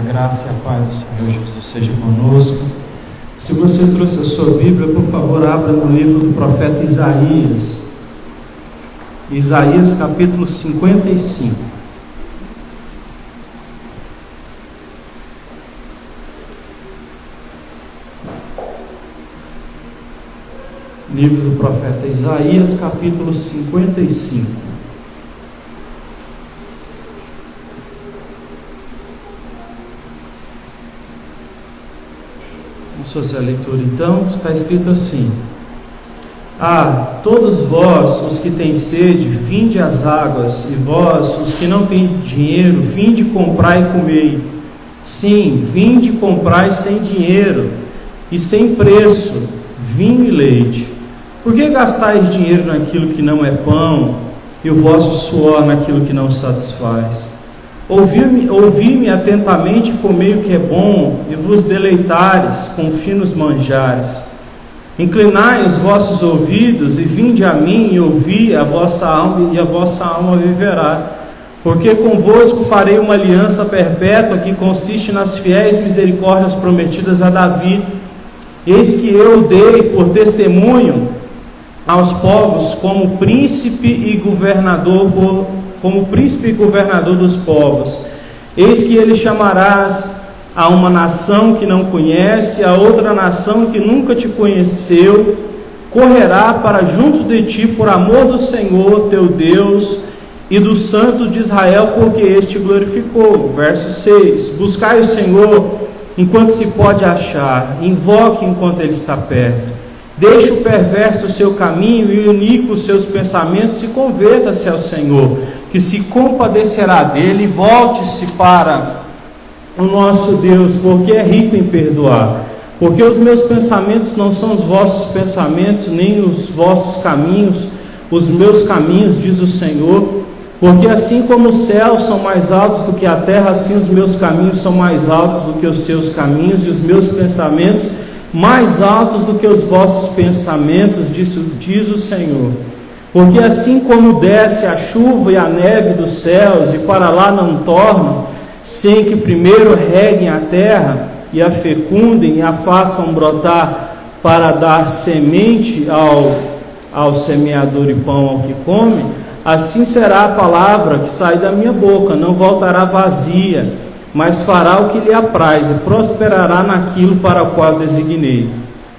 A graça e a paz do Senhor Jesus seja conosco. Se você trouxe a sua Bíblia, por favor, abra no livro do profeta Isaías. Isaías capítulo 55. Livro do profeta Isaías capítulo 55. Vamos fazer a leitura então. Está escrito assim: todos vós, os que têm sede, vinde às águas, e vós, os que não têm dinheiro, vinde comprai e comei. Sim, vinde comprai sem dinheiro e sem preço, vinho e leite. Por que gastais dinheiro naquilo que não é pão, e o vosso suor naquilo que não satisfaz? Ouvi-me atentamente e comei o que é bom, e vos deleitares com finos manjares. Inclinai os vossos ouvidos e vinde a mim e ouvi a vossa alma, e a vossa alma viverá. Porque convosco farei uma aliança perpétua que consiste nas fiéis misericórdias prometidas a Davi. Eis que eu dei por testemunho aos povos como príncipe e governador dos povos. Eis que ele chamarás a uma nação que não conhece, a outra nação que nunca te conheceu, correrá para junto de ti por amor do Senhor teu Deus e do Santo de Israel, porque este glorificou. Verso 6: Buscai o Senhor enquanto se pode achar, invoque enquanto ele está perto. Deixe o perverso o seu caminho e o iníquo os seus pensamentos, e converta-se ao Senhor, que se compadecerá dele, e volte-se para o nosso Deus, porque é rico em perdoar. Porque os meus pensamentos não são os vossos pensamentos, nem os vossos caminhos os meus caminhos, diz o Senhor. Porque assim como os céus são mais altos do que a terra, assim os meus caminhos são mais altos do que os seus caminhos, e os meus pensamentos mais altos do que os vossos pensamentos, diz o Senhor. Porque assim como desce a chuva e a neve dos céus, e para lá não tornam, sem que primeiro reguem a terra, e a fecundem, e a façam brotar, para dar semente ao semeador e pão ao que come, assim será a palavra que sai da minha boca, não voltará vazia, mas fará o que lhe apraz, e prosperará naquilo para o qual designei.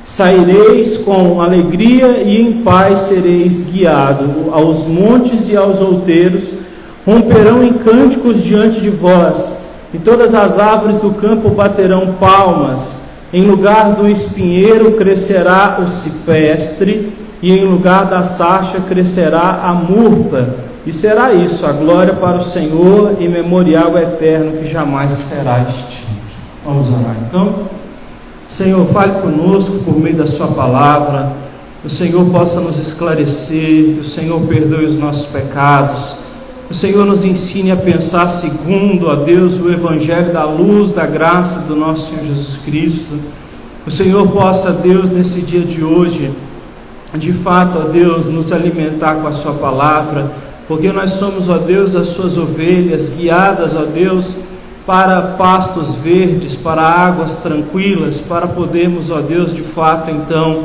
Saireis com alegria e em paz sereis guiados aos montes e aos outeiros, romperão em cânticos diante de vós, e todas as árvores do campo baterão palmas. Em lugar do espinheiro crescerá o cipestre, e em lugar da sarça crescerá a murta. E será isso, a glória para o Senhor e memorial eterno que jamais será extinto. Vamos orar então. Senhor, fale conosco por meio da sua palavra. O Senhor possa nos esclarecer, o Senhor perdoe os nossos pecados, o Senhor nos ensine a pensar segundo, ó Deus, o Evangelho da luz, da graça do nosso Senhor Jesus Cristo. O Senhor possa, Deus, nesse dia de hoje, de fato, ó Deus, nos alimentar com a sua palavra, porque nós somos, ó Deus, as suas ovelhas, guiadas, ó Deus, para pastos verdes, para águas tranquilas, para podermos, ó Deus, de fato, então,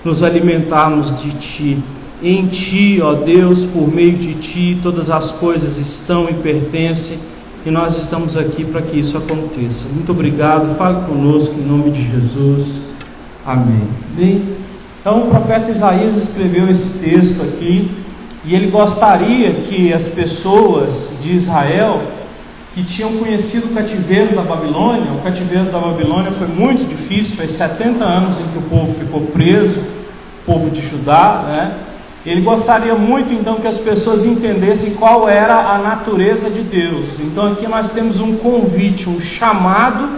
nos alimentarmos de Ti. Em Ti, ó Deus, por meio de Ti, todas as coisas estão e pertencem, e nós estamos aqui para que isso aconteça. Muito obrigado, fale conosco em nome de Jesus. Amém. Bem, então o profeta Isaías escreveu esse texto aqui, e ele gostaria que as pessoas de Israel, que tinham conhecido o cativeiro da Babilônia, o cativeiro da Babilônia foi muito difícil, foi 70 anos em que o povo ficou preso, o povo de Judá, né? Ele gostaria muito então que as pessoas entendessem qual era a natureza de Deus. Então aqui nós temos um convite, um chamado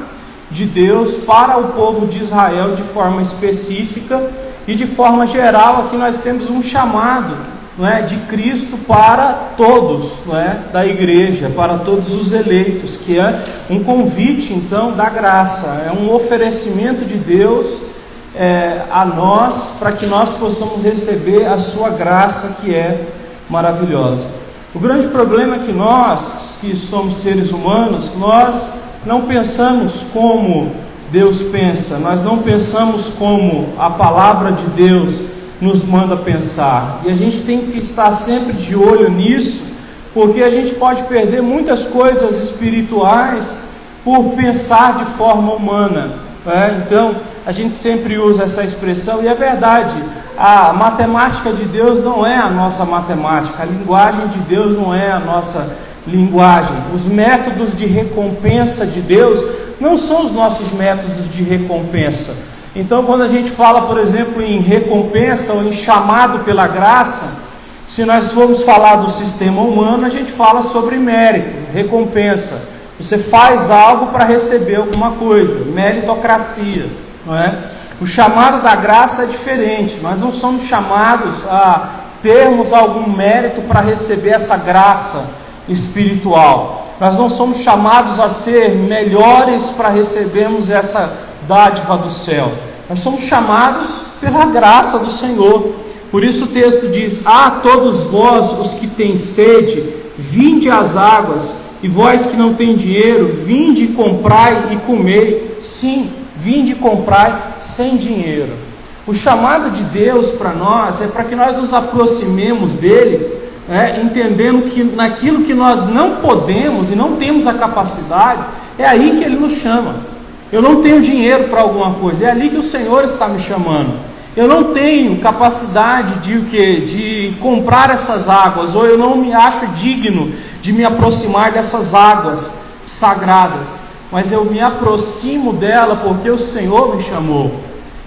de Deus para o povo de Israel de forma específica, e de forma geral aqui nós temos um chamado, não é, de Cristo para todos, não é, da igreja, para todos os eleitos, que é um convite então da graça, é um oferecimento de Deus a nós, para que nós possamos receber a sua graça, que é maravilhosa. O grande problema é que nós, que somos seres humanos, nós não pensamos como Deus pensa, nós não pensamos como a palavra de Deus nos manda pensar, e a gente tem que estar sempre de olho nisso, porque a gente pode perder muitas coisas espirituais por pensar de forma humana, né? Então a gente sempre usa essa expressão, e é verdade, a matemática de Deus não é a nossa matemática, a linguagem de Deus não é a nossa linguagem, os métodos de recompensa de Deus não são os nossos métodos de recompensa. Então, quando a gente fala, por exemplo, em recompensa ou em chamado pela graça, se nós formos falar do sistema humano, a gente fala sobre mérito, recompensa. Você faz algo para receber alguma coisa, meritocracia, não é? O chamado da graça é diferente. Nós não somos chamados a termos algum mérito para receber essa graça espiritual. Nós não somos chamados a ser melhores para recebermos essa dádiva do céu. Nós somos chamados pela graça do Senhor. Por isso o texto diz: todos vós os que têm sede, vinde às águas, e vós que não têm dinheiro, vinde, comprai e comei. Sim, vinde e comprai sem dinheiro. O chamado de Deus para nós é para que nós nos aproximemos dele, entendendo que naquilo que nós não podemos e não temos a capacidade, é aí que ele nos chama. Eu não tenho dinheiro para alguma coisa, é ali que o Senhor está me chamando. Eu não tenho capacidade de comprar essas águas, ou eu não me acho digno de me aproximar dessas águas sagradas, mas eu me aproximo dela porque o Senhor me chamou.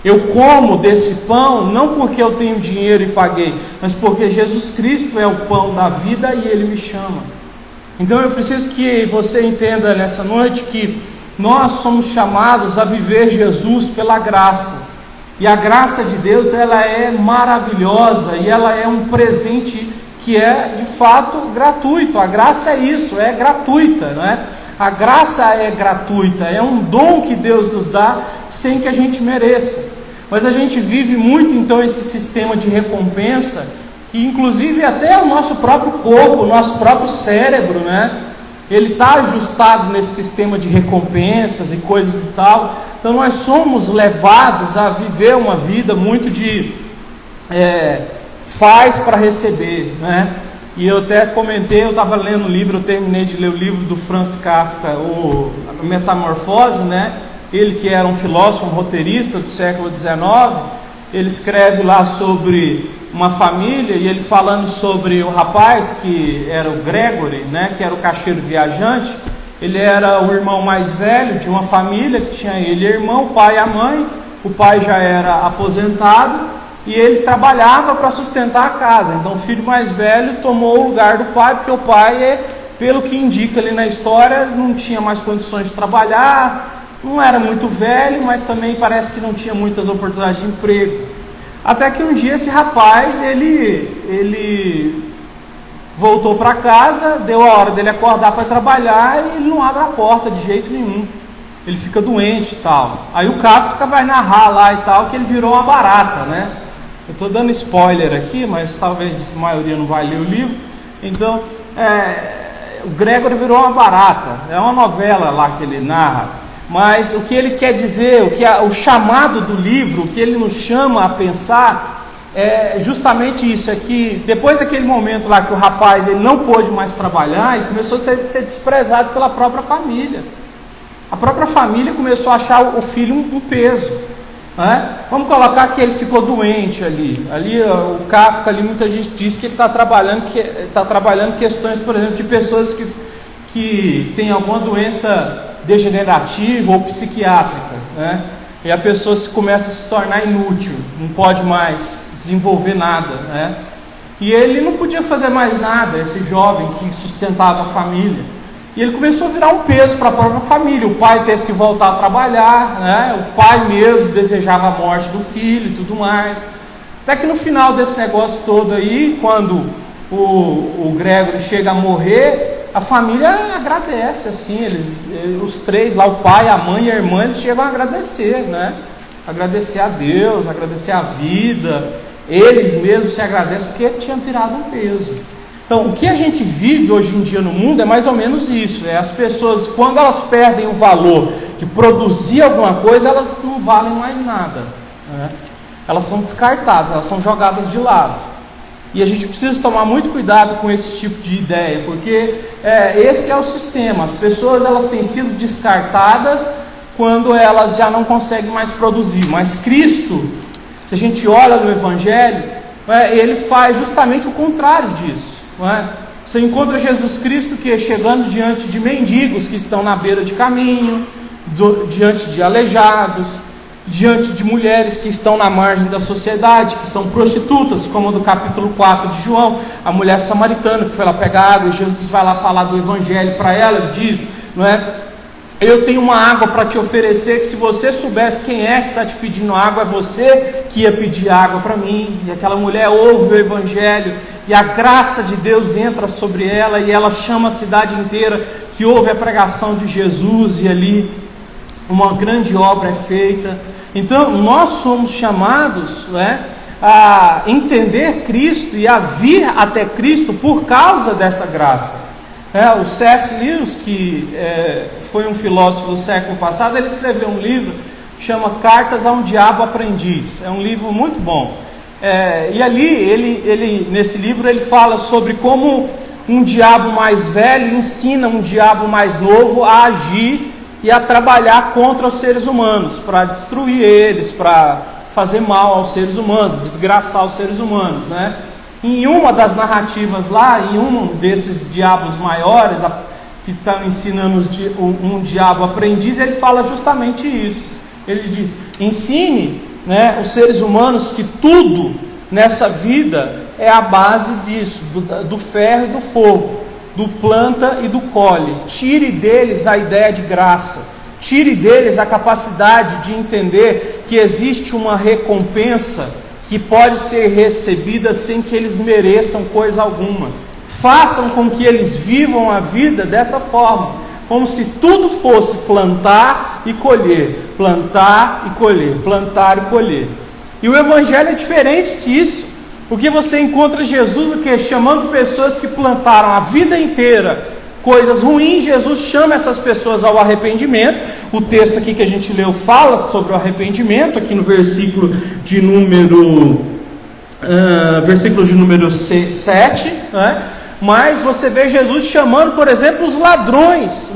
Eu como desse pão não porque eu tenho dinheiro e paguei, mas porque Jesus Cristo é o pão da vida e Ele me chama. Então eu preciso que você entenda nessa noite que nós somos chamados a viver Jesus pela graça, e a graça de Deus, ela é maravilhosa, e ela é um presente que é de fato gratuito. A graça é isso, é gratuita, não é? A graça é gratuita, é um dom que Deus nos dá sem que a gente mereça. Mas a gente vive muito então esse sistema de recompensa, que inclusive até o nosso próprio corpo, o nosso próprio cérebro, né? Ele está ajustado nesse sistema de recompensas e coisas e tal. Então nós somos levados a viver uma vida muito de faz para receber, né? E eu até comentei, eu estava lendo um livro, eu terminei de ler o livro do Franz Kafka, a Metamorfose, né? Ele que era um filósofo, um roteirista do século XIX, ele escreve lá sobre uma família, e ele falando sobre o rapaz que era o Gregory, né, que era o caixeiro viajante. Ele era o irmão mais velho de uma família que tinha ele e irmão, o pai e a mãe. O pai já era aposentado e ele trabalhava para sustentar a casa. Então o filho mais velho tomou o lugar do pai, porque o pai, pelo que indica ali na história, não tinha mais condições de trabalhar, não era muito velho, mas também parece que não tinha muitas oportunidades de emprego. Até que um dia esse rapaz, ele voltou para casa, deu a hora dele acordar para trabalhar, e ele não abre a porta de jeito nenhum. Ele fica doente e tal. Aí o Kafka vai narrar lá e tal, que ele virou uma barata, né? Eu estou dando spoiler aqui, mas talvez a maioria não vai ler o livro. Então, o Gregory virou uma barata. É uma novela lá que ele narra. Mas o que ele quer dizer, o chamado do livro, o que ele nos chama a pensar, é justamente isso, é que depois daquele momento lá que o rapaz ele não pôde mais trabalhar, e começou a ser desprezado pela própria família. A própria família começou a achar o filho um peso, né? Vamos colocar que ele ficou doente ali. O Kafka, ali, muita gente diz que ele está trabalhando questões, por exemplo, de pessoas que têm alguma doença degenerativa ou psiquiátrica, né? E a pessoa começa a se tornar inútil, não pode mais desenvolver nada, né? E ele não podia fazer mais nada, esse jovem que sustentava a família. E ele começou a virar um peso para a própria família. O pai teve que voltar a trabalhar, né? O pai mesmo desejava a morte do filho e tudo mais. Até que no final desse negócio todo aí, quando o Gregory chega a morrer, a família agradece, assim, os três lá, o pai, a mãe e a irmã, eles chegam a agradecer, né? Agradecer a Deus, agradecer a vida. Eles mesmos se agradecem porque tinham virado um peso. Então, o que a gente vive hoje em dia no mundo é mais ou menos isso. As pessoas, quando elas perdem o valor de produzir alguma coisa, elas não valem mais nada, né? Elas são descartadas, elas são jogadas de lado. E a gente precisa tomar muito cuidado com esse tipo de ideia, porque esse é o sistema. As pessoas, elas têm sido descartadas quando elas já não conseguem mais produzir. Mas Cristo, se a gente olha no Evangelho, ele faz justamente o contrário disso, não é? Você encontra Jesus Cristo que chegando diante de mendigos que estão na beira de caminho, diante de aleijados, diante de mulheres que estão na margem da sociedade, que são prostitutas, como do capítulo 4 de João, a mulher samaritana que foi lá pegar água, e Jesus vai lá falar do Evangelho para ela, ele diz, não é? Eu tenho uma água para te oferecer, que se você soubesse quem é que está te pedindo água, é você que ia pedir água para mim. E aquela mulher ouve o Evangelho, e a graça de Deus entra sobre ela, e ela chama a cidade inteira, que ouve a pregação de Jesus, e ali uma grande obra é feita. Então nós somos chamados, a entender Cristo e a vir até Cristo por causa dessa graça. O C.S. Lewis, que foi um filósofo do século passado, ele escreveu um livro que chama Cartas a um Diabo Aprendiz. É um livro muito bom. E ali, ele nesse livro, ele fala sobre como um diabo mais velho ensina um diabo mais novo a agir e a trabalhar contra os seres humanos, para destruir eles, para fazer mal aos seres humanos, desgraçar os seres humanos, né? Em uma das narrativas lá, em um desses diabos maiores, que estão ensinando um diabo aprendiz, ele fala justamente isso. Ele diz, ensine, os seres humanos que tudo nessa vida é a base disso, do ferro e do fogo, do planta e do colhe. Tire deles a ideia de graça, tire deles a capacidade de entender que existe uma recompensa que pode ser recebida sem que eles mereçam coisa alguma. Façam com que eles vivam a vida dessa forma, como se tudo fosse plantar e colher, plantar e colher, plantar e colher. E o Evangelho é diferente disso, porque você encontra Jesus chamando pessoas que plantaram a vida inteira coisas ruins. Jesus chama essas pessoas ao arrependimento. O texto aqui que a gente leu fala sobre o arrependimento, aqui no versículo de número 7, mas você vê Jesus chamando, por exemplo, os ladrões,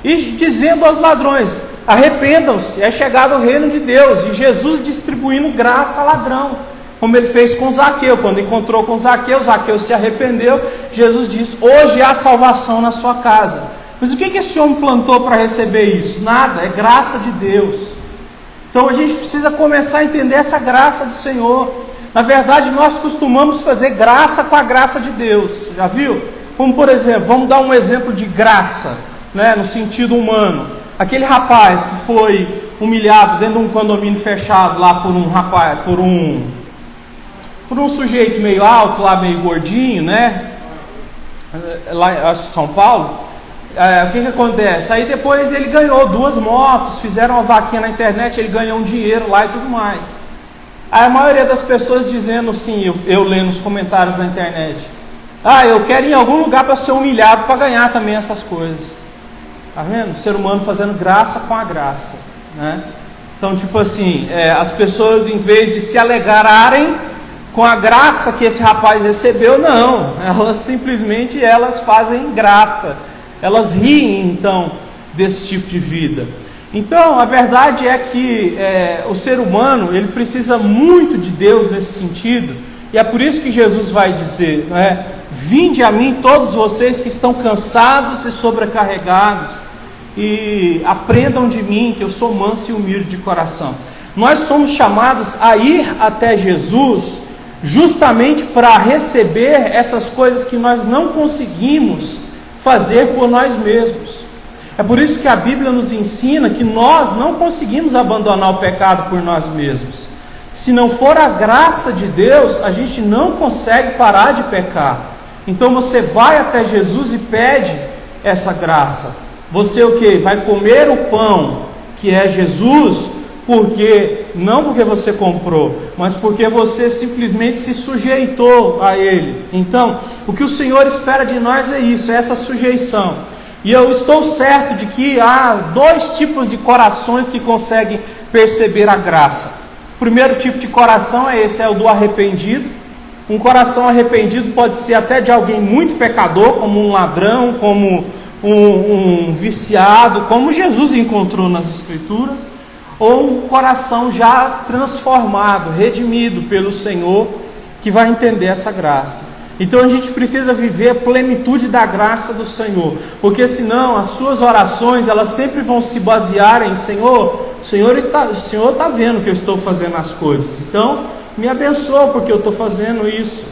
e dizendo aos ladrões, arrependam-se, é chegado o reino de Deus, e Jesus distribuindo graça a ladrão, como ele fez com Zaqueu. Quando encontrou com Zaqueu, Zaqueu se arrependeu, Jesus diz, hoje há salvação na sua casa. Mas o que esse homem plantou para receber isso? Nada, é graça de Deus. Então a gente precisa começar a entender essa graça do Senhor. Na verdade, nós costumamos fazer graça com a graça de Deus, já viu? Como por exemplo, vamos dar um exemplo de graça, no sentido humano. Aquele rapaz que foi humilhado dentro de um condomínio fechado lá por um sujeito meio alto, lá meio gordinho, lá em São Paulo. O que acontece? Aí depois ele ganhou 2 motos, fizeram uma vaquinha na internet, ele ganhou um dinheiro lá e tudo mais. Aí a maioria das pessoas dizendo assim, eu lendo nos comentários na internet, eu quero ir em algum lugar para ser humilhado, para ganhar também essas coisas. Tá vendo? O ser humano fazendo graça com a graça, Então, tipo assim, as pessoas, em vez de se alegrarem com a graça que esse rapaz recebeu, não, elas simplesmente fazem graça, elas riem então desse tipo de vida. Então a verdade é que o ser humano, ele precisa muito de Deus nesse sentido, e é por isso que Jesus vai dizer, vinde a mim todos vocês que estão cansados e sobrecarregados, e aprendam de mim, que eu sou manso e humilde de coração. Nós somos chamados a ir até Jesus justamente para receber essas coisas que nós não conseguimos fazer por nós mesmos. É por isso que a Bíblia nos ensina que nós não conseguimos abandonar o pecado por nós mesmos. Se não for a graça de Deus, a gente não consegue parar de pecar. Então você vai até Jesus e pede essa graça. Você o quê? Vai comer o pão que é Jesus, porque não porque você comprou, mas porque você simplesmente se sujeitou a Ele. Então, o que o Senhor espera de nós é isso, é essa sujeição. E eu estou certo de que há dois tipos de corações que conseguem perceber a graça. O primeiro tipo de coração é esse, é o do arrependido. Um coração arrependido pode ser até de alguém muito pecador, como um ladrão, como um viciado, como Jesus encontrou nas Escrituras, ou um coração já transformado, redimido pelo Senhor, que vai entender essa graça. Então a gente precisa viver a plenitude da graça do Senhor, porque senão as suas orações, elas sempre vão se basear em Senhor, o Senhor está vendo que eu estou fazendo as coisas, então me abençoa porque eu estou fazendo isso.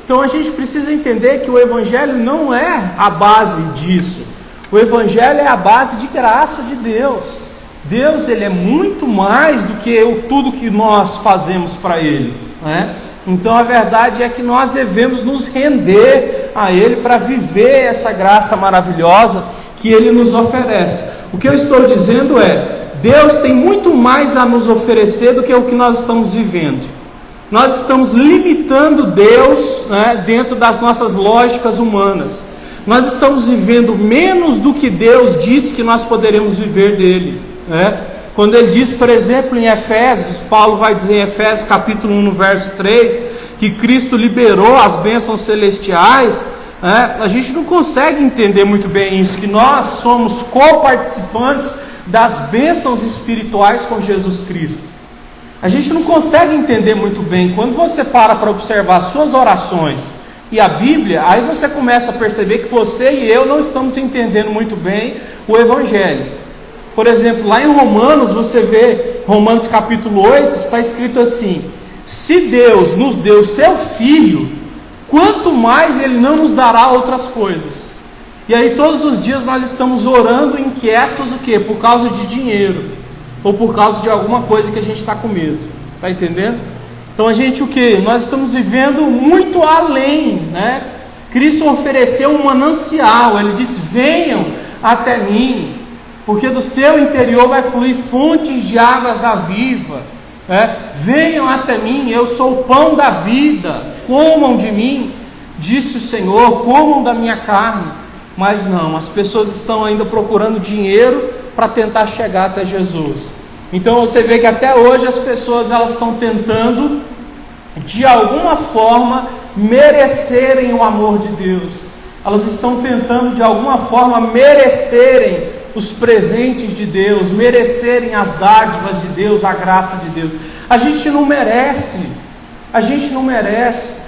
Então a gente precisa entender que o Evangelho não é a base disso. O Evangelho é a base de graça de Deus. Deus, Ele é muito mais do que tudo que nós fazemos para Ele, né? Então a verdade é que nós devemos nos render a Ele para viver essa graça maravilhosa que Ele nos oferece. O que eu estou dizendo é, Deus tem muito mais a nos oferecer do que o que nós estamos vivendo. Nós estamos limitando Deus, né, dentro das nossas lógicas humanas. Nós estamos vivendo menos do que Deus disse que nós poderemos viver dele, né? Quando ele diz, por exemplo, em Efésios, Paulo vai dizer em Efésios capítulo 1, no verso 3, que Cristo liberou as bênçãos celestiais, né? A gente não consegue entender muito bem isso, que nós somos coparticipantes das bênçãos espirituais com Jesus Cristo. A gente não consegue entender muito bem. Quando você para observar as suas orações e a Bíblia, aí você começa a perceber que você e eu não estamos entendendo muito bem o Evangelho. Por exemplo, lá em Romanos, você vê, Romanos capítulo 8, está escrito assim: se Deus nos deu seu Filho, quanto mais Ele não nos dará outras coisas. E aí todos os dias nós estamos orando inquietos, o quê? Por causa de dinheiro, ou por causa de alguma coisa que a gente está com medo, está entendendo? Então a gente o quê? Nós estamos vivendo muito além, né? Cristo ofereceu um manancial, Ele disse, venham até mim, porque do seu interior vai fluir fontes de águas da viva, né? Venham até mim, eu sou o pão da vida, comam de mim, disse o Senhor, comam da minha carne. Mas não, as pessoas estão ainda procurando dinheiro para tentar chegar até Jesus. Então você vê que até hoje as pessoas elas estão tentando de alguma forma merecerem o amor de Deus. Elas estão tentando de alguma forma merecerem os presentes de Deus, merecerem as dádivas de Deus, a graça de Deus. A gente não merece. A gente não merece.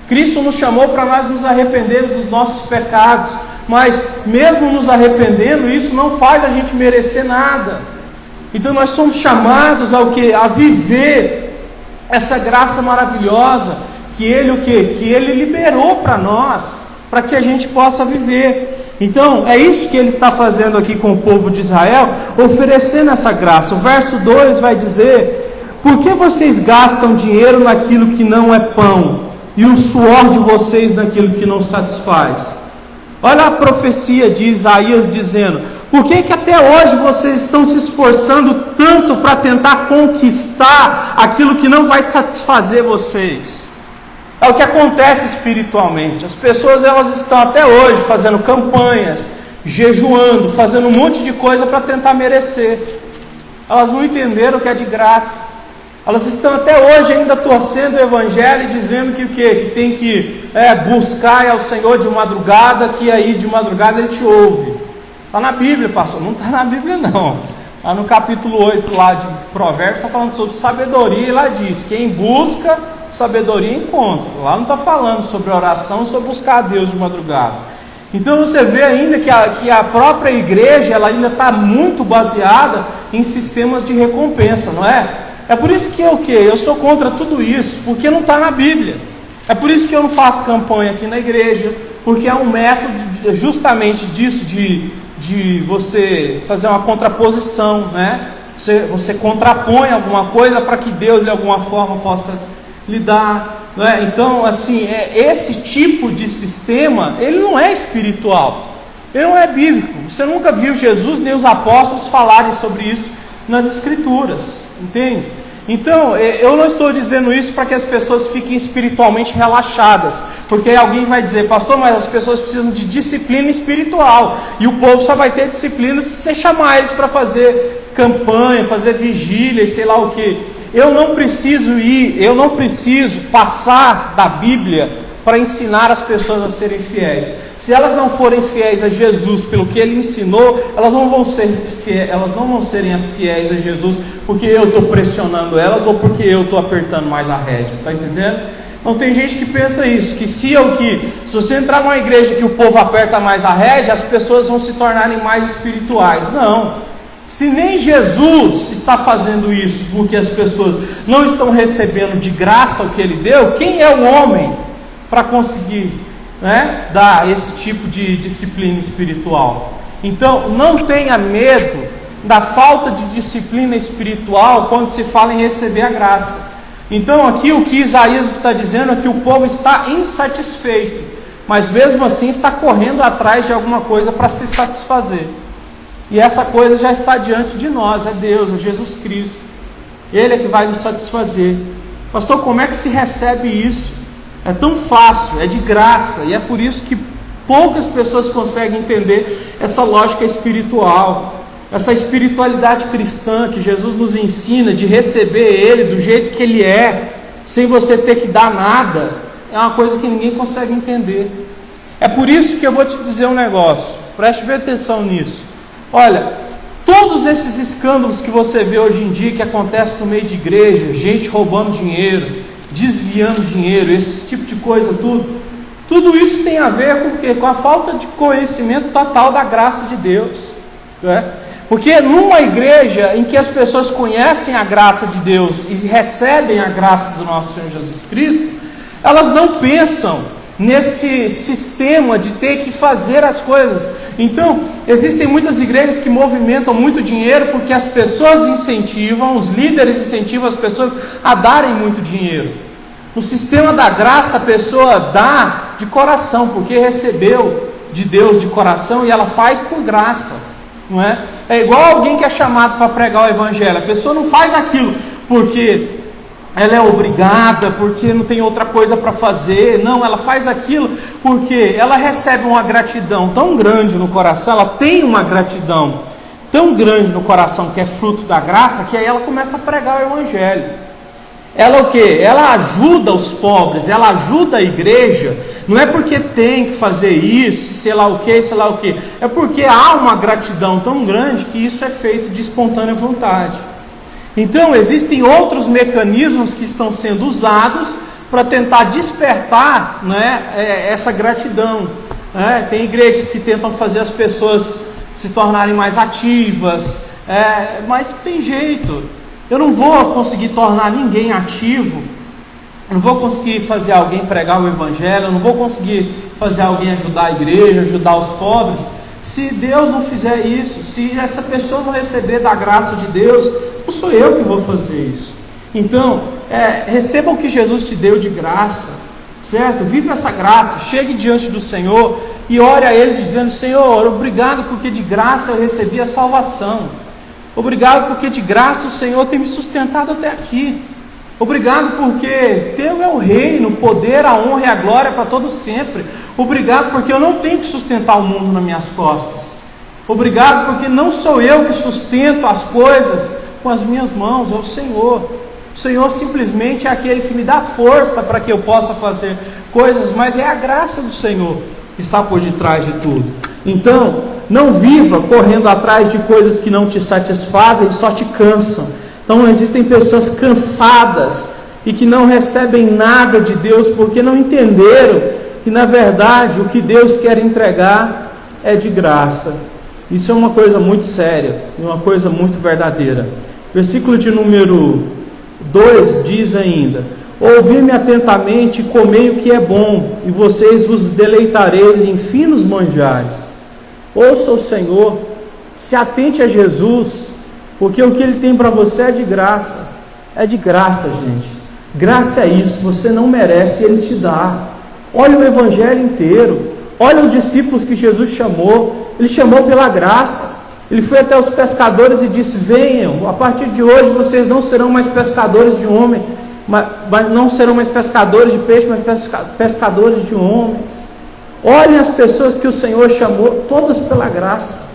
Cristo nos chamou para nós nos arrependermos dos nossos pecados, mas mesmo nos arrependendo, isso não faz a gente merecer nada. Então nós somos chamados ao quê? A viver essa graça maravilhosa que Ele o quê? Que Ele liberou para nós, para que a gente possa viver. Então é isso que Ele está fazendo aqui com o povo de Israel, oferecendo essa graça. O verso 2 vai dizer: por que vocês gastam dinheiro naquilo que não é pão, e o suor de vocês naquilo que não satisfaz? Olha a profecia de Isaías dizendo: por que até hoje vocês estão se esforçando tanto para tentar conquistar aquilo que não vai satisfazer vocês? É o que acontece espiritualmente. As pessoas elas estão até hoje fazendo campanhas, jejuando, fazendo um monte de coisa para tentar merecer. Elas não entenderam que é de graça. Elas estão até hoje ainda torcendo o Evangelho e dizendo que o quê? Que tem que buscar ao Senhor de madrugada, que aí de madrugada Ele te ouve. Está na Bíblia, pastor? Não está na Bíblia não. Lá no capítulo 8 lá de Provérbios está falando sobre sabedoria e lá diz, quem busca sabedoria encontra. Lá não está falando sobre oração, sobre buscar a Deus de madrugada. Então você vê ainda que a própria igreja ela ainda está muito baseada em sistemas de recompensa, não é? É por isso que eu sou contra tudo isso, porque não está na Bíblia. É por isso que eu não faço campanha aqui na igreja, porque é um método justamente disso, de você fazer uma contraposição, né? Você contrapõe alguma coisa para que Deus de alguma forma possa lhe dar, não é? Então, assim, esse tipo de sistema, ele não é espiritual, ele não é bíblico. Você nunca viu Jesus nem os apóstolos falarem sobre isso nas Escrituras, entende? Então, eu não estou dizendo isso para que as pessoas fiquem espiritualmente relaxadas, porque alguém vai dizer, pastor, mas as pessoas precisam de disciplina espiritual, e o povo só vai ter disciplina se você chamar eles para fazer campanha, fazer vigília e sei lá o que. Eu não preciso passar da Bíblia para ensinar as pessoas a serem fiéis. Se elas não forem fiéis a Jesus pelo que Ele ensinou, elas não vão ser fiéis a Jesus porque eu estou pressionando elas ou porque eu estou apertando mais a rédea, está entendendo? Então tem gente que pensa isso, que se você entrar numa igreja que o povo aperta mais a rédea, as pessoas vão se tornarem mais espirituais. Não. Se nem Jesus está fazendo isso porque as pessoas não estão recebendo de graça o que Ele deu, quem é o homem para conseguir, dar esse tipo de disciplina espiritual? Então não tenha medo da falta de disciplina espiritual quando se fala em receber a graça. Então aqui o que Isaías está dizendo é que o povo está insatisfeito, mas mesmo assim está correndo atrás de alguma coisa para se satisfazer. E essa coisa já está diante de nós, é Deus, é Jesus Cristo. Ele é que vai nos satisfazer. Pastor, como é que se recebe isso? É tão fácil, é de graça, e é por isso que poucas pessoas conseguem entender essa lógica espiritual, essa espiritualidade cristã que Jesus nos ensina de receber Ele do jeito que Ele é, sem você ter que dar nada, é uma coisa que ninguém consegue entender. É por isso que eu vou te dizer um negócio, preste bem atenção nisso. Olha, todos esses escândalos que você vê hoje em dia, que acontecem no meio de igreja, gente roubando dinheiro, desviando dinheiro, esse tipo de coisa, tudo isso tem a ver com o quê? Com a falta de conhecimento total da graça de Deus, Porque numa igreja em que as pessoas conhecem a graça de Deus e recebem a graça do nosso Senhor Jesus Cristo, elas não pensam nesse sistema de ter que fazer as coisas. Então, existem muitas igrejas que movimentam muito dinheiro porque as pessoas incentivam, os líderes incentivam as pessoas a darem muito dinheiro. No sistema da graça, a pessoa dá de coração, porque recebeu de Deus de coração e ela faz por graça, não é? É igual alguém que é chamado para pregar o evangelho. A pessoa não faz aquilo porque ela é obrigada, porque não tem outra coisa para fazer. Não, ela faz aquilo porque ela recebe uma gratidão tão grande no coração, ela tem uma gratidão tão grande no coração, que é fruto da graça, que aí ela começa a pregar o evangelho. Ela o quê? Ela ajuda os pobres, ela ajuda a igreja, não é porque tem que fazer isso, sei lá o que, é porque há uma gratidão tão grande que isso é feito de espontânea vontade. Então existem outros mecanismos que estão sendo usados para tentar despertar, essa gratidão. Tem igrejas que tentam fazer as pessoas se tornarem mais ativas, mas tem jeito. Eu não vou conseguir tornar ninguém ativo, eu não vou conseguir fazer alguém pregar o evangelho, eu não vou conseguir fazer alguém ajudar a igreja, ajudar os pobres, se Deus não fizer isso, se essa pessoa não receber da graça de Deus. Não sou eu que vou fazer isso. Então, receba o que Jesus te deu de graça, certo? Viva essa graça, chegue diante do Senhor e ore a Ele dizendo: Senhor, obrigado porque de graça eu recebi a salvação. Obrigado porque de graça o Senhor tem me sustentado até aqui. Obrigado porque Teu é o reino, o poder, a honra e a glória para todo sempre. Obrigado porque eu não tenho que sustentar o mundo nas minhas costas. Obrigado porque não sou eu que sustento as coisas com as minhas mãos, é o Senhor. O Senhor simplesmente é aquele que me dá força para que eu possa fazer coisas, mas é a graça do Senhor que está por detrás de tudo. Então, não viva correndo atrás de coisas que não te satisfazem e só te cansam. Então existem pessoas cansadas e que não recebem nada de Deus porque não entenderam que na verdade o que Deus quer entregar é de graça. Isso é uma coisa muito séria e uma coisa muito verdadeira. Versículo de número 2 diz ainda: ouvi-me atentamente e comei o que é bom, e vocês vos deleitareis em finos manjares. Ouça o Senhor, se atente a Jesus, porque o que Ele tem para você é de graça. É de graça, gente. Graça é isso, você não merece, Ele te dá. Olha o Evangelho inteiro, olha os discípulos que Jesus chamou. Ele chamou pela graça. Ele foi até os pescadores e disse: venham, a partir de hoje vocês não serão mais pescadores de homem, mas não serão mais pescadores de peixe, mas pescadores de homens. Olhem as pessoas que o Senhor chamou, todas pela graça.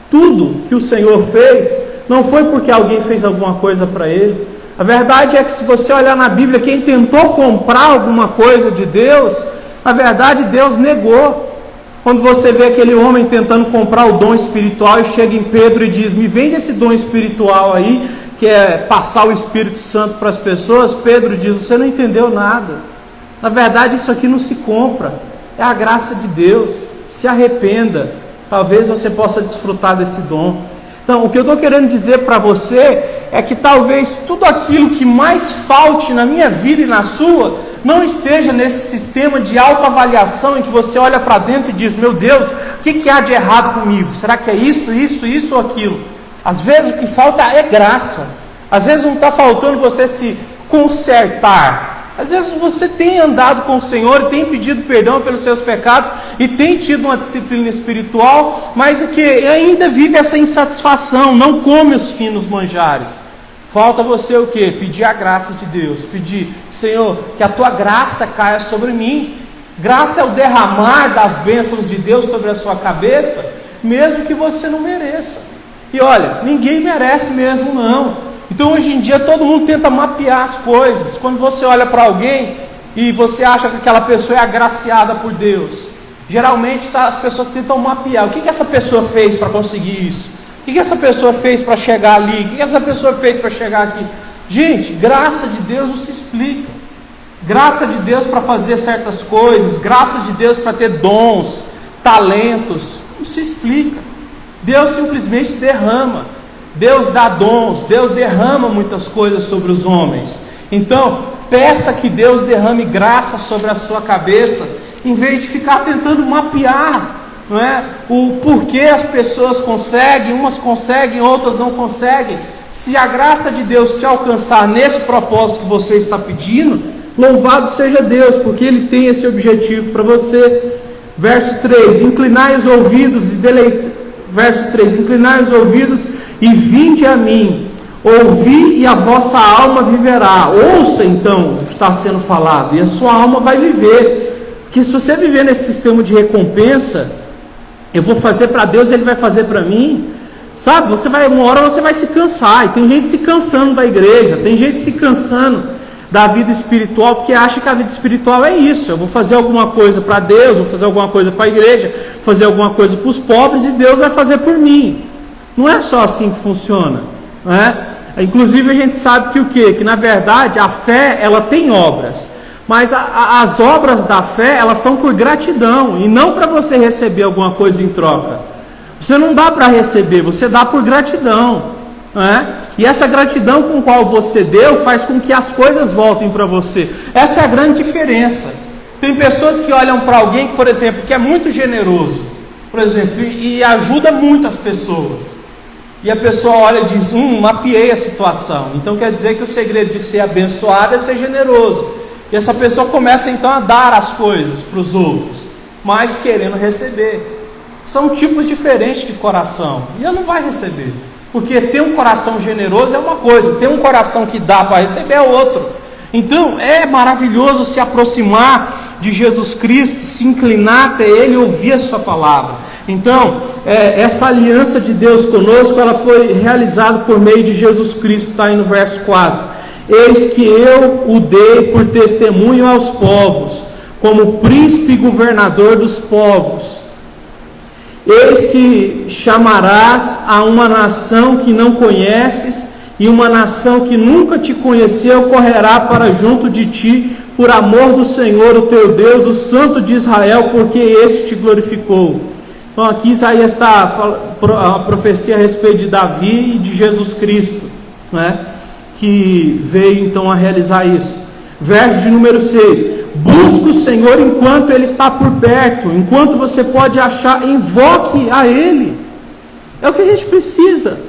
Tudo que o Senhor fez não foi porque alguém fez alguma coisa para ele. A verdade é que, se você olhar na Bíblia, quem tentou comprar alguma coisa de Deus, na verdade Deus negou. Quando você vê aquele homem tentando comprar o dom espiritual e chega em Pedro e diz: me vende esse dom espiritual aí, que é passar o Espírito Santo para as pessoas, Pedro diz: você não entendeu nada. Na verdade isso aqui não se compra, é a graça de Deus. Se arrependa, talvez você possa desfrutar desse dom. Então, o que eu estou querendo dizer para você é que talvez tudo aquilo que mais falte na minha vida e na sua não esteja nesse sistema de autoavaliação em que você olha para dentro e diz: meu Deus, o que há de errado comigo? Será que é isso ou aquilo? Às vezes o que falta é graça. Às vezes não está faltando você se consertar. Às vezes você tem andado com o Senhor e tem pedido perdão pelos seus pecados e tem tido uma disciplina espiritual, mas o que ainda vive essa insatisfação, não come os finos manjares. Falta você o quê? Pedir a graça de Deus, pedir: Senhor, que a tua graça caia sobre mim. Graça é o derramar das bênçãos de Deus sobre a sua cabeça, mesmo que você não mereça. E olha, ninguém merece mesmo não. Então hoje em dia todo mundo tenta mapear as coisas. Quando você olha para alguém e você acha que aquela pessoa é agraciada por Deus, geralmente as pessoas tentam mapear: o que essa pessoa fez para conseguir isso? O que essa pessoa fez para chegar ali? O que essa pessoa fez para chegar aqui? Gente, graça de Deus não se explica. Graça de Deus para fazer certas coisas, graça de Deus para ter dons, talentos, não se explica. Deus simplesmente derrama. Deus dá dons, Deus derrama muitas coisas sobre os homens. Então, peça que Deus derrame graça sobre a sua cabeça, em vez de ficar tentando mapear, não é? O porquê as pessoas conseguem, umas conseguem, outras não conseguem. Se a graça de Deus te alcançar nesse propósito que você está pedindo, louvado seja Deus, porque Ele tem esse objetivo para você. Verso 3: inclinai os ouvidos Verso 3: inclinai os ouvidos e vinde a mim, ouvi e a vossa alma viverá. Ouça então o que está sendo falado, e a sua alma vai viver. Porque se você viver nesse sistema de recompensa, eu vou fazer para Deus, Ele vai fazer para mim, sabe? Uma hora você vai se cansar, e tem gente se cansando da igreja, tem gente se cansando da vida espiritual, porque acha que a vida espiritual é isso: eu vou fazer alguma coisa para Deus, vou fazer alguma coisa para a igreja, vou fazer alguma coisa para os pobres, e Deus vai fazer por mim. Não é só assim que funciona, não é? Inclusive a gente sabe que o quê? Que na verdade a fé, ela tem obras, mas as obras da fé, elas são por gratidão, e não para você receber alguma coisa em troca. Você não dá para receber, você dá por gratidão, não é? E essa gratidão com a qual você deu faz com que as coisas voltem para você. Essa é a grande diferença. Tem pessoas que olham para alguém, por exemplo, que é muito generoso, por exemplo, e ajuda muito as pessoas. E a pessoa olha e diz: mapeei a situação. Então quer dizer que o segredo de ser abençoado é ser generoso. E essa pessoa começa então a dar as coisas para os outros, mas querendo receber. São tipos diferentes de coração, e ela não vai receber. Porque ter um coração generoso é uma coisa, ter um coração que dá para receber é outro. Então é maravilhoso se aproximar de Jesus Cristo, se inclinar até Ele e ouvir a sua palavra. Então, essa aliança de Deus conosco, ela foi realizada por meio de Jesus Cristo. Está aí no verso 4: eis que eu o dei por testemunho aos povos, como príncipe e governador dos povos. Eis que chamarás a uma nação que não conheces, e uma nação que nunca te conheceu correrá para junto de ti, por amor do Senhor, o teu Deus, o Santo de Israel, porque este te glorificou. Então aqui Isaías está a profecia a respeito de Davi e de Jesus Cristo, né? Que veio então a realizar isso. Verso de número 6: busque o Senhor enquanto Ele está por perto, enquanto você pode achar, invoque a Ele. É o que a gente precisa.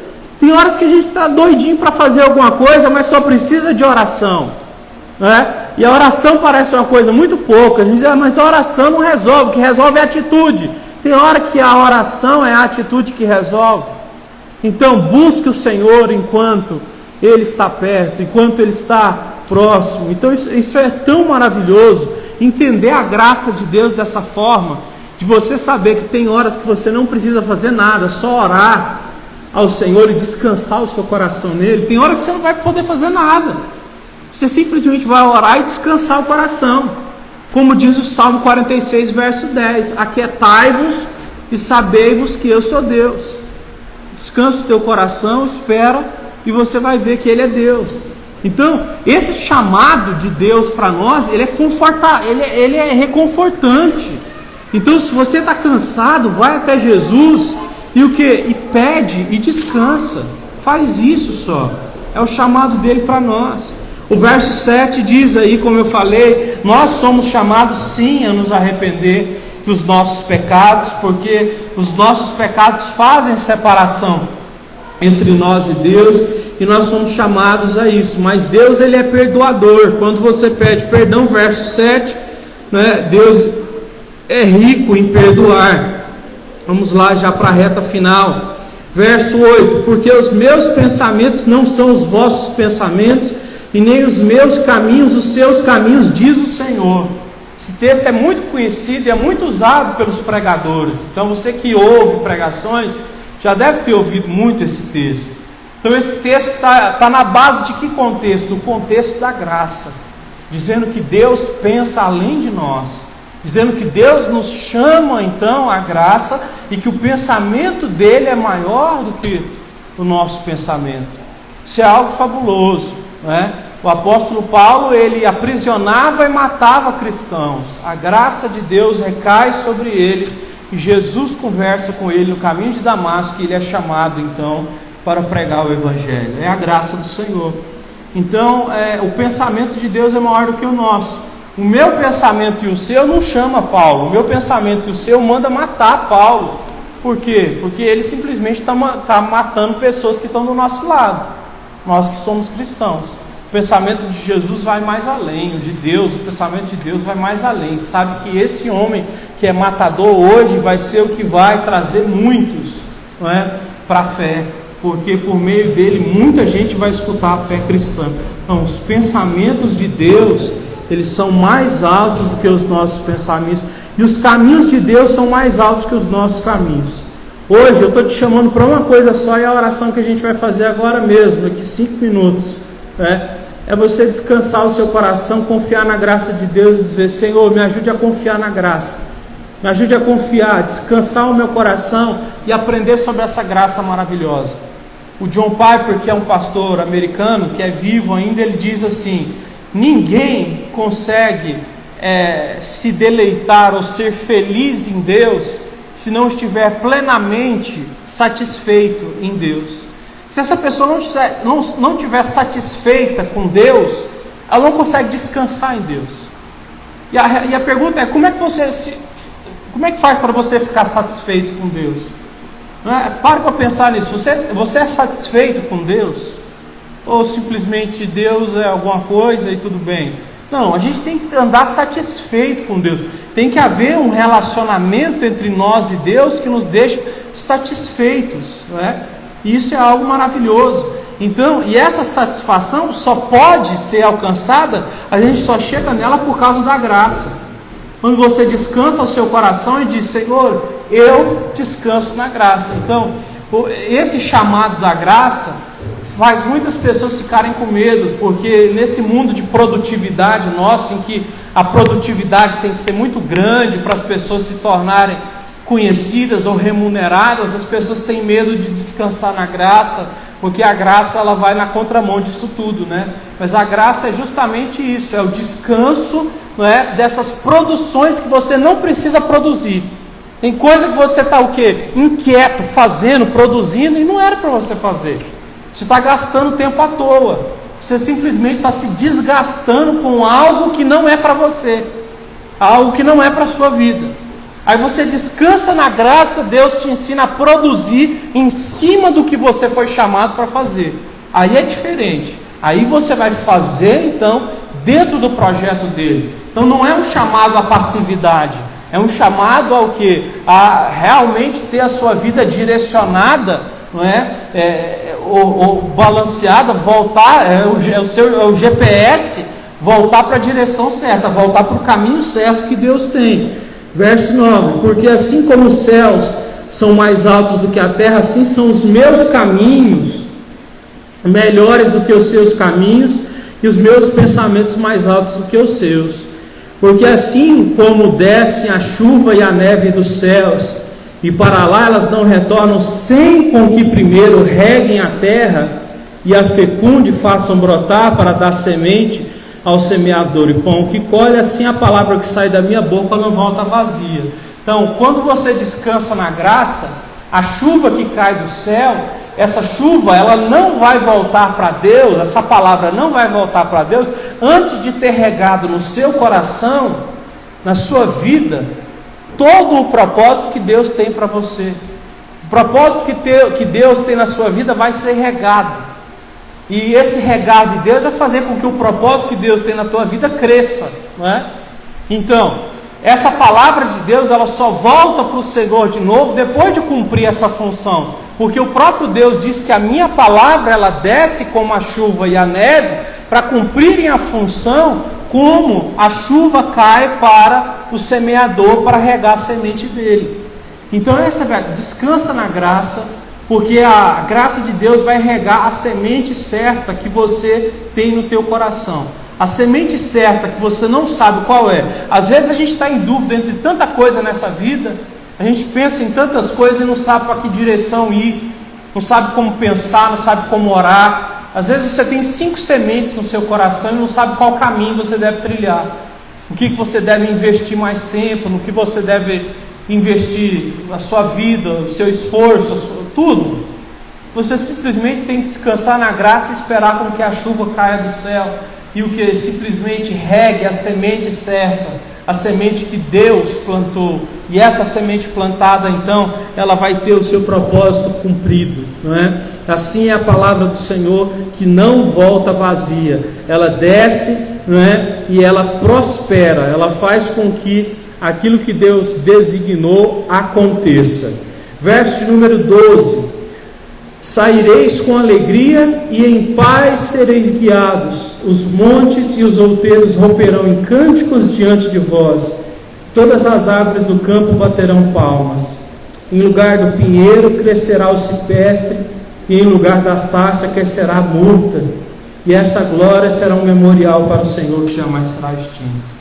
Tem horas que a gente está doidinho para fazer alguma coisa, mas só precisa de oração, né? E a oração parece uma coisa muito pouca. A gente diz: mas a oração não resolve, o que resolve é a atitude. Tem hora que a oração é a atitude que resolve. Então busque o Senhor enquanto Ele está perto, enquanto Ele está próximo. Então isso é tão maravilhoso, entender a graça de Deus dessa forma, de você saber que tem horas que você não precisa fazer nada, só orar ao Senhor e descansar o seu coração nele. Tem hora que você não vai poder fazer nada, você simplesmente vai orar e descansar o coração, como diz o Salmo 46, verso 10: aquietai-vos e sabei-vos que eu sou Deus. Descansa o teu coração, espera, e você vai ver que Ele é Deus. Então, esse chamado de Deus para nós, ele é reconfortante. Então, se você está cansado, vai até Jesus e o que? E pede e descansa. Faz isso só. É o chamado dele para nós. O verso 7 diz aí, como eu falei, nós somos chamados sim a nos arrepender dos nossos pecados, porque os nossos pecados fazem separação entre nós e Deus, e nós somos chamados a isso. Mas Deus, ele é perdoador. Quando você pede perdão, verso 7, né, Deus é rico em perdoar. Vamos lá já para a reta final, verso 8: porque os meus pensamentos não são os vossos pensamentos, e nem os meus caminhos os seus caminhos, diz o Senhor. Esse texto é muito conhecido e é muito usado pelos pregadores. Então você que ouve pregações já deve ter ouvido muito esse texto. Então esse texto está na base de que contexto? Do contexto da graça, dizendo que Deus pensa além de nós, dizendo que Deus nos chama então à graça, e que o pensamento dele é maior do que o nosso pensamento. Isso é algo fabuloso, não é? O apóstolo Paulo, ele aprisionava e matava cristãos. A graça de Deus recai sobre ele, e Jesus conversa com ele no caminho de Damasco, e ele é chamado então para pregar o Evangelho. É a graça do Senhor. Então o pensamento de Deus é maior do que o nosso. O meu pensamento e o seu não chama Paulo. O meu pensamento e o seu manda matar Paulo. Por quê? Porque ele simplesmente está matando pessoas que estão do nosso lado, nós que somos cristãos. O pensamento de Jesus vai mais além, o de Deus, o pensamento de Deus vai mais além. Sabe que esse homem que é matador hoje vai ser o que vai trazer muitos, não é, para a fé, porque por meio dele muita gente vai escutar a fé cristã. Então, os pensamentos de Deus, eles são mais altos do que os nossos pensamentos, e os caminhos de Deus são mais altos que os nossos caminhos. Hoje eu estou te chamando para uma coisa só, e a oração que a gente vai fazer agora mesmo, daqui 5 minutos, é você descansar o seu coração, confiar na graça de Deus e dizer: Senhor, me ajude a confiar na graça, me ajude a confiar, descansar o meu coração e aprender sobre essa graça maravilhosa. O John Piper, que é um pastor americano, que é vivo ainda, ele diz assim: ninguém consegue se deleitar ou ser feliz em Deus se não estiver plenamente satisfeito em Deus. Se essa pessoa não estiver satisfeita com Deus, ela não consegue descansar em Deus. E a pergunta é: como é que faz para você ficar satisfeito com Deus? Pare para pensar nisso. Você é satisfeito com Deus? Ou simplesmente Deus é alguma coisa e tudo bem? Não, a gente tem que andar satisfeito com Deus. Tem que haver um relacionamento entre nós e Deus que nos deixe satisfeitos, não é? E isso é algo maravilhoso. Então, e essa satisfação só pode ser alcançada, a gente só chega nela por causa da graça. Quando você descansa o seu coração e diz: Senhor, eu descanso na graça. Então, esse chamado da graça faz muitas pessoas ficarem com medo, porque nesse mundo de produtividade nosso, em que a produtividade tem que ser muito grande para as pessoas se tornarem conhecidas ou remuneradas, as pessoas têm medo de descansar na graça, porque a graça ela vai na contramão disso tudo, né? Mas a graça é justamente isso, é o descanso, não é, dessas produções que você não precisa produzir. Tem coisa que você está o quê? Inquieto, fazendo, produzindo, e não era para você fazer. Você está gastando tempo à toa. Você simplesmente está se desgastando com algo que não é para você, algo que não é para a sua vida. Aí você descansa na graça, Deus te ensina a produzir em cima do que você foi chamado para fazer. Aí é diferente. Aí você vai fazer então dentro do projeto dele. Então não é um chamado à passividade, é um chamado ao quê? A realmente ter a sua vida direcionada não é? Ou balanceada, voltar, é o GPS, voltar para a direção certa, voltar para o caminho certo que Deus tem. Verso 9: porque assim como os céus são mais altos do que a terra, assim são os meus caminhos melhores do que os seus caminhos, e os meus pensamentos mais altos do que os seus. Porque assim como descem a chuva e a neve dos céus, e para lá elas não retornam sem com que primeiro reguem a terra e a fecunde, façam brotar para dar semente ao semeador e pão que colhe, assim a palavra que sai da minha boca não volta vazia. Então, quando você descansa na graça, a chuva que cai do céu, essa chuva, ela não vai voltar para Deus, essa palavra não vai voltar para Deus antes de ter regado no seu coração, na sua vida, todo o propósito que Deus tem para você. O propósito que Deus tem na sua vida vai ser regado. E esse regar de Deus vai fazer com que o propósito que Deus tem na tua vida cresça, não é? Então, essa palavra de Deus, ela só volta para o Senhor de novo depois de cumprir essa função, porque o próprio Deus diz que a minha palavra, ela desce como a chuva e a neve, para cumprirem a função como a chuva cai para o semeador, para regar a semente dele. Então essa descansa na graça, porque a graça de Deus vai regar a semente certa que você tem no teu coração. A semente certa que você não sabe qual é. Às vezes a gente está em dúvida entre tanta coisa nessa vida, a gente pensa em tantas coisas e não sabe para que direção ir, não sabe como pensar, não sabe como orar. Às vezes você tem 5 sementes no seu coração e não sabe qual caminho você deve trilhar, no que você deve investir mais tempo, no que você deve investir a sua vida, o seu esforço, tudo. Você simplesmente tem que descansar na graça e esperar com que a chuva caia do céu, e o que simplesmente regue a semente certa, a semente que Deus plantou, e essa semente plantada, então, ela vai ter o seu propósito cumprido, não é? Assim é a palavra do Senhor, que não volta vazia, ela desce, não é? E ela prospera, ela faz com que aquilo que Deus designou aconteça. Verso número 12: saireis com alegria e em paz sereis guiados, os montes e os outeiros romperão em cânticos diante de vós, todas as árvores do campo baterão palmas. Em lugar do pinheiro crescerá o cipestre, e em lugar da sarça crescerá a murta, e essa glória será um memorial para o Senhor que jamais será extinto.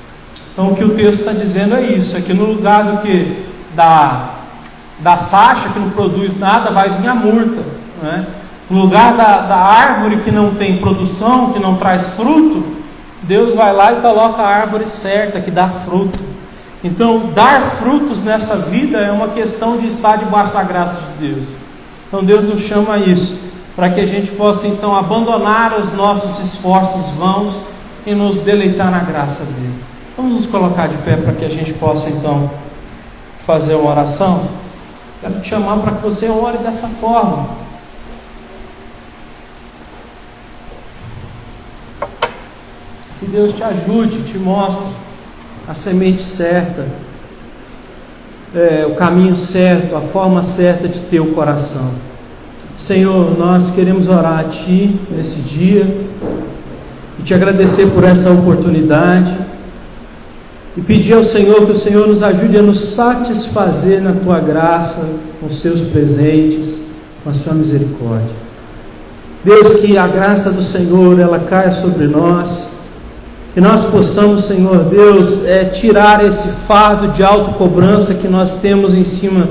Então o que o texto está dizendo é isso, é que no lugar do que da sarça, que não produz nada, vai vir a murta, não é? No lugar da árvore que não tem produção, que não traz fruto, Deus vai lá e coloca a árvore certa, que dá fruto. Então, dar frutos nessa vida é uma questão de estar debaixo da graça de Deus. Então Deus nos chama a isso, para que a gente possa então abandonar os nossos esforços vãos e nos deleitar na graça dele. Vamos nos colocar de pé para que a gente possa então fazer uma oração. Quero te chamar para que você ore dessa forma. Que Deus te ajude, te mostre a semente certa, o caminho certo, a forma certa de ter o coração. Senhor, nós queremos orar a Ti nesse dia e te agradecer por essa oportunidade e pedir ao Senhor que o Senhor nos ajude a nos satisfazer na Tua graça, com os Seus presentes, com a Sua misericórdia. Deus, que a graça do Senhor ela caia sobre nós, que nós possamos, Senhor Deus, tirar esse fardo de autocobrança que nós temos em cima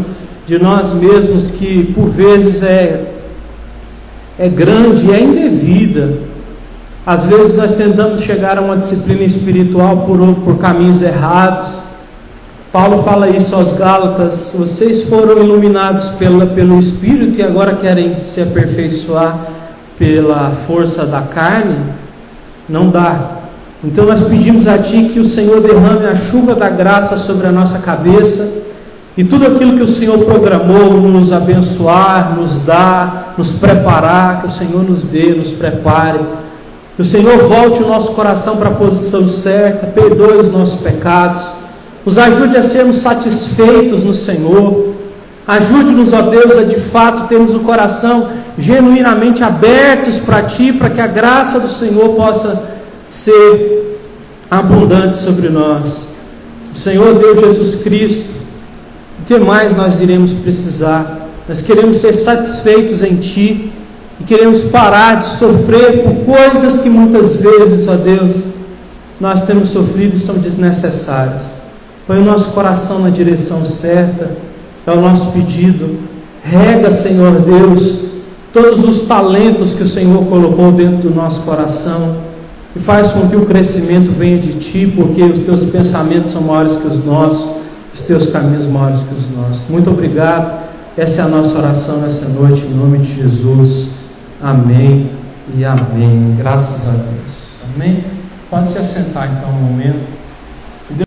de nós mesmos, que por vezes é grande e é indevida. Às vezes nós tentamos chegar a uma disciplina espiritual por caminhos errados. Paulo fala isso aos Gálatas: vocês foram iluminados pelo Espírito e agora querem se aperfeiçoar pela força da carne? Não dá. Então nós pedimos a Ti que o Senhor derrame a chuva da graça sobre a nossa cabeça, e tudo aquilo que o Senhor programou nos abençoar, nos dar, nos preparar, que o Senhor nos dê, nos prepare, que o Senhor volte o nosso coração para a posição certa, perdoe os nossos pecados, nos ajude a sermos satisfeitos no Senhor, Ajude-nos, ó Deus, a de fato termos o coração genuinamente abertos para Ti, para que a graça do Senhor possa ser abundante sobre nós. Senhor Deus Jesus Cristo, o que mais nós iremos precisar? Nós queremos ser satisfeitos em Ti e queremos parar de sofrer por coisas que muitas vezes, ó Deus, nós temos sofrido e são desnecessárias. Põe o nosso coração na direção certa, é o nosso pedido. Rega, Senhor Deus, todos os talentos que o Senhor colocou dentro do nosso coração e faz com que o crescimento venha de Ti, porque os Teus pensamentos são maiores que os nossos, os Teus caminhos maiores que os nossos. Muito obrigado. Essa é a nossa oração nessa noite, em nome de Jesus. Amém e amém. Graças a Deus. Amém. Pode se assentar então um momento.